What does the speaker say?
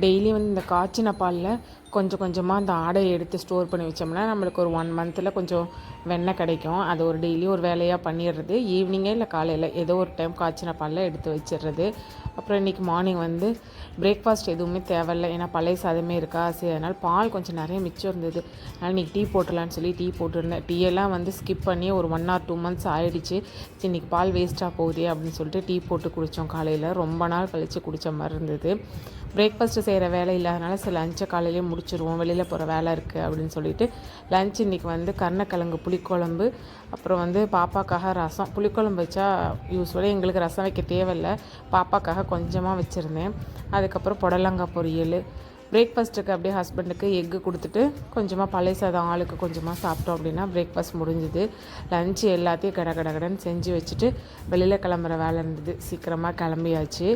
டெய்லியும் வந்து இந்த காய்ச்சின பாலில் கொஞ்சம் கொஞ்சமாக அந்த ஆடையை எடுத்து ஸ்டோர் பண்ணி வச்சோம்னா நம்மளுக்கு ஒரு 1 மந்தில் கொஞ்சம் வெண்ணெய் கிடைக்கும். அது ஒரு டெய்லியும் ஒரு வேலையாக பண்ணிடுறது. ஈவினிங்கே இல்லை காலையில் ஏதோ ஒரு டைம் காய்ச்சின பாலில் எடுத்து வச்சிடுறது. அப்புறம் இன்றைக்கி மார்னிங் வந்து பிரேக்ஃபாஸ்ட் எதுவுமே தேவையில்லை, ஏன்னா பழைய சாதமே இருக்கா. சரி, அதனால் பால் கொஞ்சம் நிறைய மிச்சம் இருந்தது. அதனால் இன்றைக்கி டீ போட்டுடலான்னு சொல்லி டீ போட்டுருந்தேன். டீயெல்லாம் வந்து ஸ்கிப் பண்ணி ஒரு 1 or 2 months ஆகிடுச்சு. இன்றைக்கி பால் வேஸ்ட்டாக போகுதே அப்படின்னு சொல்லிட்டு டீ போட்டு குடித்தோம். காலையில் ரொம்ப நாள் கழித்து குடித்த மாதிரி இருந்தது. பிரேக்ஃபாஸ்ட்டு செய்கிற வேலை இல்லாதனால சில லஞ்சை காலையிலேயே முடிச்சுருவோம், வெளியில் போகிற வேலை இருக்குது அப்படின்னு சொல்லிட்டு லஞ்ச் இன்றைக்கி வந்து கருணக்கிழங்கு புளிக்குழம்பு, அப்புறம் வந்து பாப்பாக்காக ரசம். புளிக்குழம்பு வச்சா யூஸ்வலாக எங்களுக்கு ரசம் வைக்க தேவையில்லை, பாப்பாக்காக கொஞ்சமாக வச்சுருந்தேன். அதுக்கப்புறம் புடலங்காய் பொரியல். பிரேக்ஃபாஸ்ட்டுக்கு அப்படியே ஹஸ்பண்டுக்கு எக்கு கொடுத்துட்டு கொஞ்சமாக பழைய சாதம் ஆளுக்கு கொஞ்சமாக சாப்பிட்டோம் அப்படின்னா பிரேக்ஃபாஸ்ட் முடிஞ்சுது. லஞ்சு எல்லாத்தையும் கடகடன்னு செஞ்சு வச்சுட்டு வெளியில் கிளம்புற வேலை இருந்தது. சீக்கிரமாக கிளம்பியாச்சு.